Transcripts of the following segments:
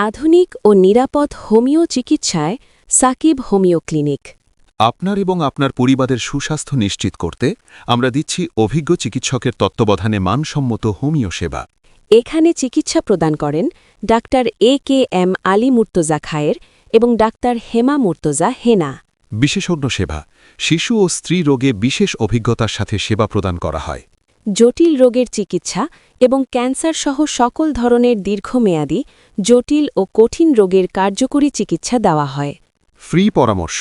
আধুনিক ও নিরাপদ হোমিও চিকিৎসায় সাকিব হোমিও ক্লিনিক। আপনার এবং আপনার পরিবারের সুস্বাস্থ্য নিশ্চিত করতে আমরা দিচ্ছি অভিজ্ঞ চিকিৎসকের তত্ত্বাবধানে মানসম্মত হোমিও সেবা। এখানে চিকিৎসা প্রদান করেন ডাক্তার AKM আলী মুর্তজা খায়ের এবং ডাক্তার হেমা মুর্তজা হেনা। বিশেষজ্ঞ সেবা, শিশু ও স্ত্রী রোগে বিশেষ অভিজ্ঞতার সাথে সেবা প্রদান করা হয়। জটিল রোগের চিকিৎসা এবং ক্যান্সার সহ সকল ধরনের দীর্ঘমেয়াদী জটিল ও কঠিন রোগের কার্যকরী চিকিৎসা দেওয়া হয়। ফ্রি পরামর্শ,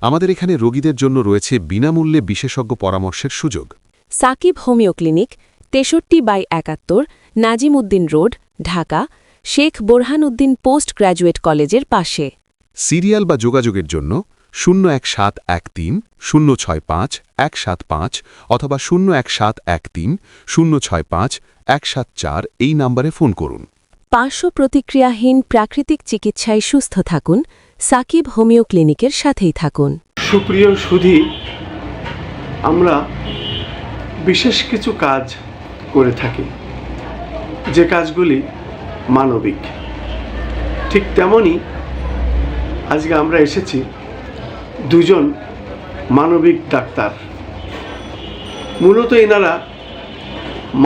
আমাদের এখানে রোগীদের জন্য রয়েছে বিনামূল্যে বিশেষজ্ঞ পরামর্শের সুযোগ। Sakib homeo clinic 63/71 Nazim Uddin road, Dhaka, Sheikh Borhanuddin post graduate কলেজের পাশে। সিরিয়াল বা যোগাযোগের জন্য 01713 065 175 অথবা 01713 065 174 এই নম্বরে ফোন করুন। পার্শ্ব প্রতিক্রিয়াহীন প্রাকৃতিক চিকিৎসায় সুস্থ থাকুন। সাকিব হোমিও ক্লিনিকের সাথেই থাকুন। সুপ্রিয় সুধী, আমরা বিশেষ কিছু কাজ করে থাকি, যে কাজগুলি মানবিক। ঠিক তেমনই আজকে আমরা এসেছি দুজন মানবিক ডাক্তার। মূলত এনারা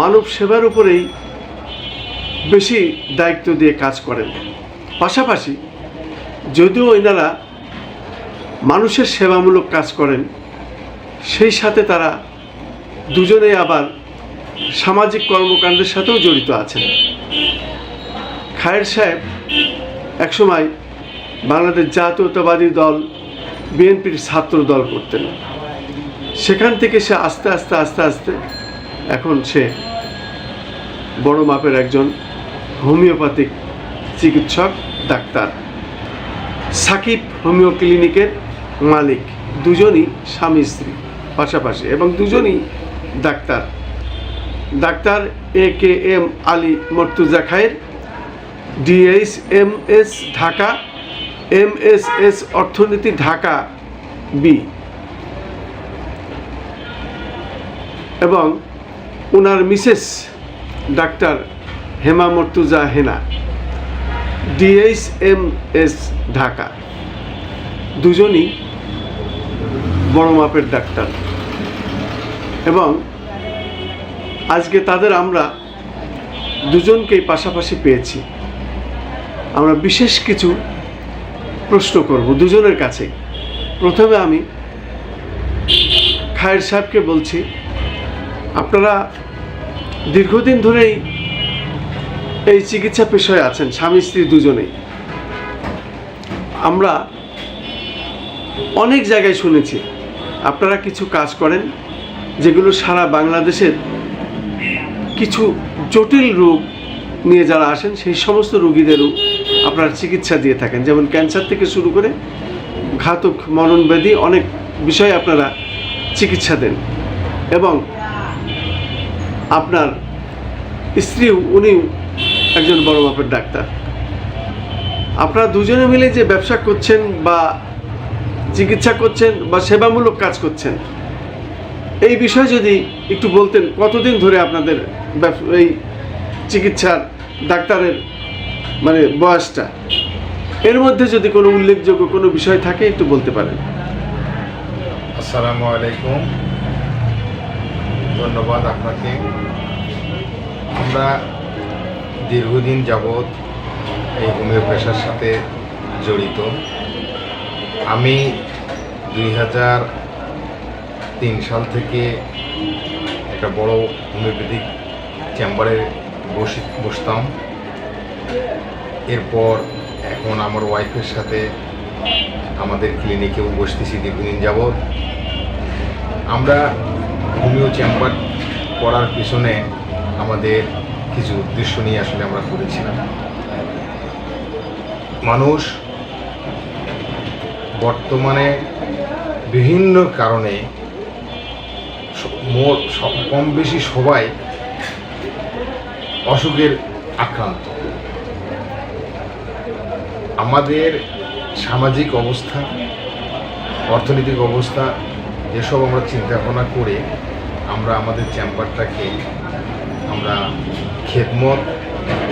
মানব সেবার উপরেই বেশি দায়িত্ব দিয়ে কাজ করেন। পাশাপাশি যদিও এনারা মানুষের সেবামূলক কাজ করেন, সেই সাথে তারা দুজনেই আবার সামাজিক কর্মকাণ্ডের সাথেও জড়িত আছেন। খায়ের সাহেব একসময় বাংলাদেশ জাতীয়তাবাদী দল বিএনপির ছাত্র দল করতেন। সেখান থেকে সে আস্তে আস্তে এখন সে বড় মাপের একজন হোমিওপ্যাথিক চিকিৎসক ডাক্তার। সাকিব হোমিও ক্লিনিকের মালিক, দুজনই স্বামী স্ত্রী পাশাপাশি, এবং দুজনই doctor. Doctor AKM Ali Murtaza Khair, DHMS Dhaka, MSS অর্থনীতি ঢাকা B, এবং ওনার Mrs doctor Hema Murtaza Hena, DHMS Dhaka. দুজনই বড় মাপের ডাক্তার, এবং আজকে তাদের আমরা দুজনকেই পাশাপাশি পেয়েছি। আমরা বিশেষ কিছু প্রশ্ন করব দুজনের কাছে। প্রথমে আমি খায়ের সাহেবকে বলছি, আপনারা দীর্ঘদিন ধরেই এই চিকিৎসা পেশায় আছেন, স্বামী স্ত্রী দুজনেই। আমরা অনেক জায়গায় শুনেছি আপনারা কিছু কাজ করেন যেগুলো সারা বাংলাদেশের কিছু জটিল রোগ নিয়ে যারা আসেন সেই সমস্ত রোগীদেরও আপনারা চিকিৎসা দিয়ে থাকেন। যেমন ক্যান্সার থেকে শুরু করে ঘাতক মরণব্যাধি অনেক বিষয়ে আপনারা চিকিৎসা দেন, এবং আপনার স্ত্রীও, উনিও একজন বড় মাপের ডাক্তার। আপনারা দুজনে মিলে যে ব্যবসা করছেন বা চিকিৎসা করছেন বা সেবামূলক কাজ করছেন, এই বিষয়ে যদি একটু বলতেন, কতদিন ধরে আপনাদের এই চিকিৎসার ডাক্তারের মানে বয়সটা, এর মধ্যে যদি কোনো উল্লেখযোগ্য কোনো বিষয় থাকে একটু বলতে পারেন। আসসালামু আলাইকুম, ধন্যবাদ আপনাকে। আমরা দীর্ঘদিন যাবৎ এই হোমিও পেশার সাথে জড়িত। আমি 2003 সাল থেকে একটা বড় হোমিওপ্যাথিক চেম্বারে বসতাম। এরপর এখন আমার ওয়াইফের সাথে আমাদের ক্লিনিকেও বসতেছি দীর্ঘদিন যাবৎ। আমরা হোমিও চেম্বার করার পিছনে আমাদের কিছু উদ্দেশ্য নিয়ে আসলে আমরা করেছিলাম। মানুষ বর্তমানে বিভিন্ন কারণে কম বেশি সবাই অসুখের আক্রান্ত। আমাদের সামাজিক অবস্থা, অর্থনৈতিক অবস্থা এসব আমরা চিন্তা ভাবনা করে আমরা আমাদের চেম্বারটাকে আমরা খেদমত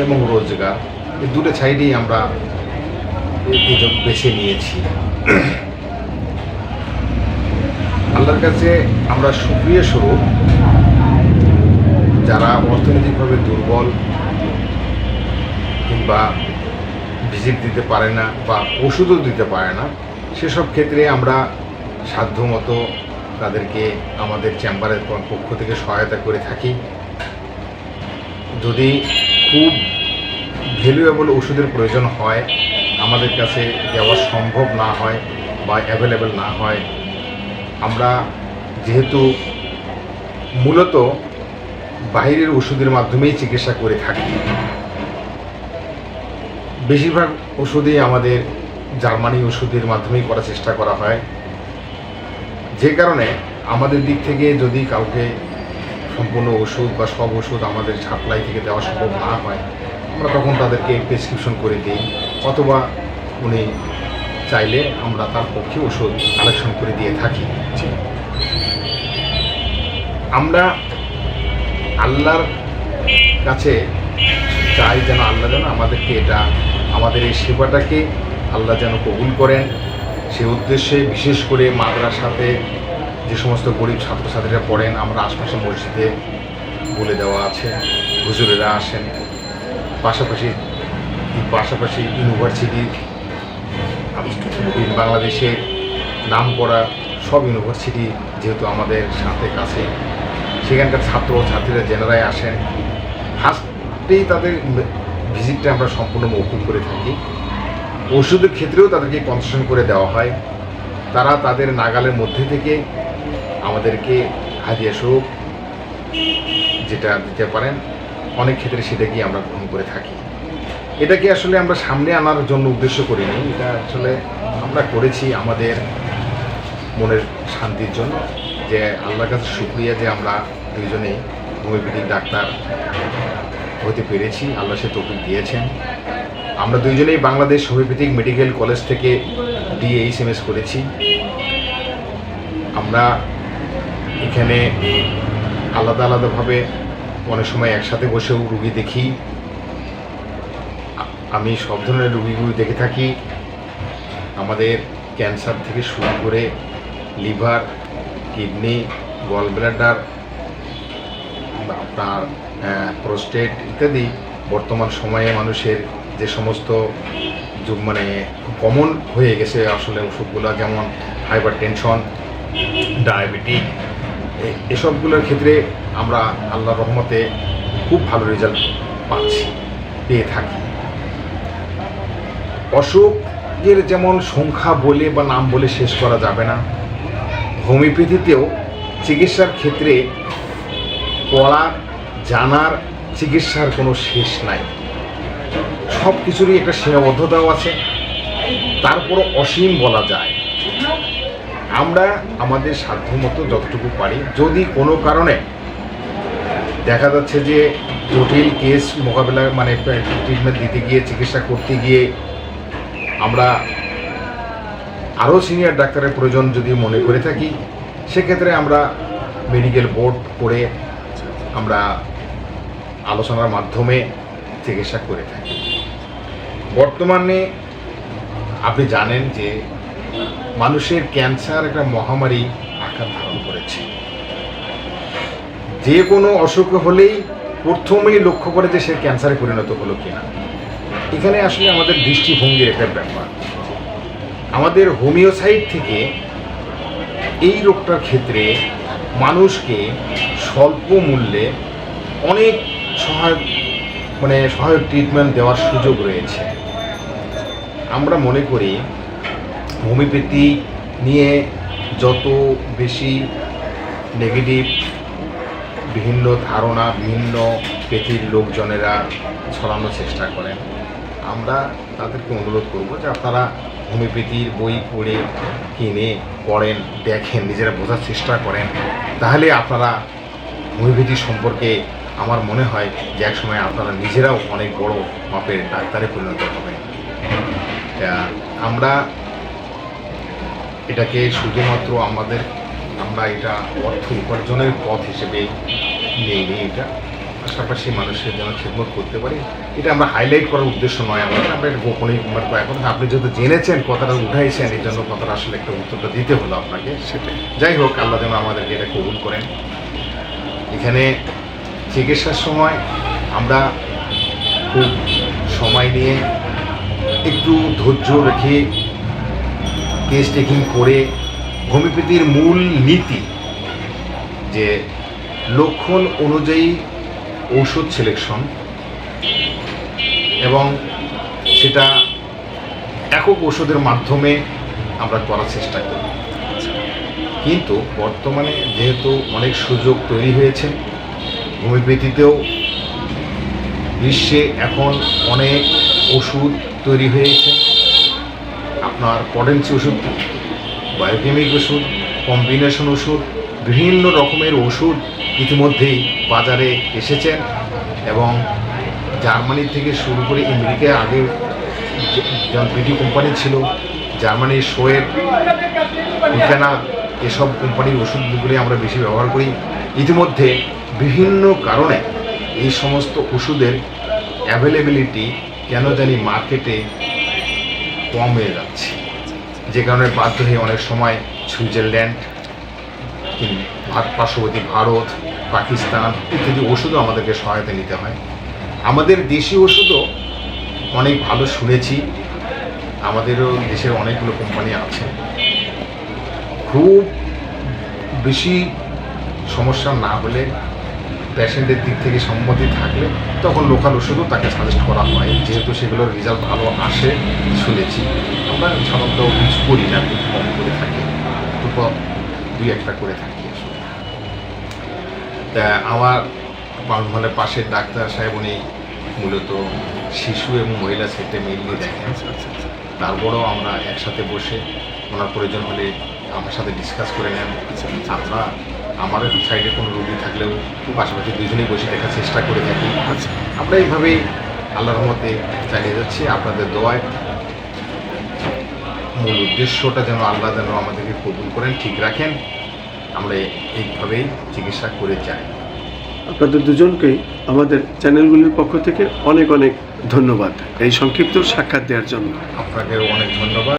এবং রোজগার এই দুটো সাইডেই আমরা এই বেছে নিয়েছি। আল্লাহর কাছে আমরা শুকরিয়া স্বরূপ যারা অর্থনৈতিকভাবে দুর্বল কিংবা ভিজিট দিতে পারে না বা ওষুধও দিতে পারে না, সেসব ক্ষেত্রে আমরা সাধ্যমতো তাদেরকে আমাদের চেম্বারের পক্ষ থেকে সহায়তা করে থাকি। যদি খুব ভ্যালুয়েবল ওষুধের প্রয়োজন হয়, আমাদের কাছে দেওয়া সম্ভব না হয় বা অ্যাভেলেবেল না হয়, আমরা যেহেতু মূলত বাইরের ওষুধের মাধ্যমেই চিকিৎসা করে থাকি, বেশিরভাগ ওষুধই আমাদের জার্মানি ওষুধের মাধ্যমেই করার চেষ্টা করা হয়। যে কারণে আমাদের দিক থেকে যদি কাউকে সম্পূর্ণ ওষুধ বা সব ওষুধ আমাদের সাপ্লাই থেকে দেওয়া সম্ভব না হয়, আমরা তখন তাদেরকে প্রেসক্রিপশন করে দিই, অথবা উনি চাইলে আমরা তার পক্ষে ওষুধ কালেকশন করে দিয়ে থাকি। আমরা আল্লাহর কাছে চাই যেন আল্লাহ যেন আমাদেরকে আমাদের এই সেবাটাকে আল্লাহ যেন কবুল করেন। সে উদ্দেশ্যে বিশেষ করে মাদ্রাসাতে যে সমস্ত গরিব ছাত্রছাত্রীরা পড়েন, আমরা আশপাশে মসজিদে বলে দেওয়া আছে, হুজুরেরা আসেন, পাশাপাশি ইউনিভার্সিটি, বাংলাদেশের নাম করা সব ইউনিভার্সিটি যেহেতু আমাদের সাথে কাছে, সেখানকার ছাত্রছাত্রীরা জেনারাই আসেন। ফার্স্টেই তাদের ভিজিটটা আমরা সম্পূর্ণ মৌকুফ করে থাকি। ওষুধের ক্ষেত্রেও তাদেরকে কনসেশন করে দেওয়া হয়। তারা তাদের নাগালের মধ্যে থেকে আমাদেরকে হাদিয়া স্বরূপ যেটা দিতে পারেন, অনেক ক্ষেত্রে সেটাকেই আমরা গ্রহণ করে থাকি। এটাকে আসলে আমরা সামনে আনার জন্য উদ্দেশ্য করিনি, এটা আসলে আমরা করেছি আমাদের মনের শান্তির জন্য, যে আল্লাহর কাছে শুকরিয়া যে আমরা দুইজনেই হোমিওপ্যাথিক ডাক্তার হতে পেরেছি, আল্লাহ সে তৌফিক দিয়েছেন। আমরা দুইজনেই বাংলাদেশ হোমিওপ্যাথিক মেডিকেল কলেজ থেকে DHMS করেছি। আমরা এখানে আলাদা আলাদাভাবে অনেক সময় একসাথে বসেও রুগী দেখি। আমি সব ধরনের রুগীগুলো দেখে থাকি, আমাদের ক্যান্সার থেকে শুরু করে লিভার, কিডনি, গল ব্লাডার, আপনার প্রোস্টেট ইত্যাদি বর্তমান সময়ে মানুষের যে সমস্ত মানে কমন হয়ে গেছে আসলে ওষুধগুলো, যেমন হাইপার টেনশন, ডায়াবেটিক, এসবগুলোর ক্ষেত্রে আমরা আল্লাহর রহমতে খুব ভালো রেজাল্ট পেয়ে থাকি। অসুখের যেমন সংখ্যা বলে বা নাম বলে শেষ করা যাবে না, হোমিওপ্যাথিতেও চিকিৎসার ক্ষেত্রে পড়া জানার চিকিৎসার কোনো শেষ নাই। সব কিছুরই একটা সীমাবদ্ধতাও আছে, তারপরও অসীম বলা যায়। আমরা আমাদের সাধ্যমতো যতটুকু পারি, যদি কোনো কারণে দেখা যাচ্ছে যে জটিল কেস মোকাবেলা মানে ট্রিটমেন্ট দিতে গিয়ে, চিকিৎসা করতে গিয়ে আমরা আরও সিনিয়র ডাক্তারের প্রয়োজন যদি মনে করে থাকি, সেক্ষেত্রে আমরা মেডিকেল বোর্ড করে আমরা আলোচনার মাধ্যমে চিকিৎসা করে থাকি। বর্তমানে আপনি জানেন যে মানুষের ক্যান্সার একটা মহামারী আকার ধারণ করেছে। যে কোনো অসুখ হলেই প্রথমেই লক্ষ্য করে যে সে ক্যান্সারে পরিণত হলো কিনা। এখানে আসলে আমাদের দৃষ্টিভঙ্গির একটা ব্যাপার। আমাদের হোমিও সাইড থেকে এই রোগটার ক্ষেত্রে মানুষকে স্বল্প মূল্যে অনেক সহায়ক ট্রিটমেন্ট দেওয়ার সুযোগ রয়েছে। আমরা মনে করি হোমিওপ্যাথি নিয়ে যত বেশি নেগেটিভ বিভিন্ন ধারণা বিভিন্ন পেথির লোকজনেরা ছড়ানোর চেষ্টা করেন, আমরা তাদেরকে অনুরোধ করব যে আপনারা হোমিওপ্যাথির বই পড়ে কিনে পড়েন, দেখেন, নিজেরা বোঝার চেষ্টা করেন, তাহলে আপনারা হোমিওপ্যাথি সম্পর্কে আমার মনে হয় যে একসময় আপনারা নিজেরাও অনেক বড় মাপের ডাক্তারে পরিণত হবেন। আমরা এটাকে শুধুমাত্র আমরা এটা অর্থ উপার্জনের পথ হিসেবে নিয়ে নিই। এটা পাশাপাশি মানুষের যেন খেদমত করতে পারি, এটা আমরা হাইলাইট করার উদ্দেশ্য নয়। আমরা একটা গোপনীয় এখন আপনি যেহেতু জেনেছেন, কথাটা উঠাইছেন, এই জন্য কথাটা আসলে একটা উত্তরটা দিতে হলো আপনাকে। সেটাই। যাই হোক, আল্লাহ যেন আমাদেরকে এটা কবুল করেন। এখানে চিকিৎসার সময় আমরা খুব সময় নিয়ে একটু ধৈর্য রেখে কেস টেকিং করে হোমিওপ্যাথির মূল নীতি যে লক্ষণ অনুযায়ী ঔষধ সিলেকশন এবং সেটা একক ওষুধের মাধ্যমে আমরা করার চেষ্টা করি। কিন্তু বর্তমানে যেহেতু অনেক সুযোগ তৈরি হয়েছে, হোমিওপ্যাথিতেও বিশ্বে এখন অনেক ওষুধ তৈরি হয়েছে। আপনার পটেন্সি ওষুধ, বায়োকেমিক ওষুধ, কম্বিনেশন ওষুধ, বিভিন্ন রকমের ওষুধ ইতিমধ্যেই বাজারে এসেছেন এবং জার্মানি থেকে শুরু করে আমেরিকায় আগে যেমন বিডি কোম্পানি ছিল, জার্মানির শোয়ের, ইফেনা, এসব কোম্পানির ওষুধগুলি আমরা বেশি ব্যবহার করি। ইতিমধ্যে বিভিন্ন কারণে এই সমস্ত ওষুধের অ্যাভেলেবিলিটি কেন জানি মার্কেটে কম হয়ে যাচ্ছে, যে কারণে বাধ্য হয়ে অনেক সময় সুইজারল্যান্ড, পার্শ্ববর্তী ভারত, পাকিস্তান ইত্যাদি ওষুধও আমাদেরকে সহায়তা নিতে হয়। আমাদের দেশি ওষুধও অনেক ভালো শুনেছি, আমাদেরও দেশের অনেকগুলো কোম্পানি আছে। খুব বেশি সমস্যা না হলে, পেশেন্টের দিক থেকে সম্মতি থাকলে তখন লোকাল ওষুধও তাকে সাজেস্ট করা হয়, যেহেতু সেগুলোর রেজাল্ট ভালো আসে শুনেছি। আমরা সাধারণত ইউজ করি না, খুব কম করে থাকি, খুব দুই একটা করে থাকি। তা আমার মানে পাশের ডাক্তার সাহেব উনি মূলত শিশু এবং মহিলা সেটে মিলিয়ে দেখেন। তারপরেও আমরা একসাথে বসে ওনার প্রয়োজন হলে আমার সাথে ডিসকাস করে নেন। আমরা আমার সাইডে কোনো রোগী থাকলেও পাশাপাশি দুজনেই বসে দেখার চেষ্টা করে থাকি। আমরা এইভাবেই আল্লাহর রহমতে চালিয়ে যাচ্ছি, আপনাদের দোয়ায়। মূল উদ্দেশ্যটা যেন আল্লাহ যেন আমাদেরকে কবুল করেন, ঠিক রাখেন, আমরা এইভাবেই চিকিৎসা করে যাই। আপনাদের দুজনকেই আমাদের চ্যানেলগুলির পক্ষ থেকে অনেক অনেক ধন্যবাদ এই সংক্ষিপ্ত সাক্ষাৎ দেওয়ার জন্য। আপনাকেও অনেক ধন্যবাদ।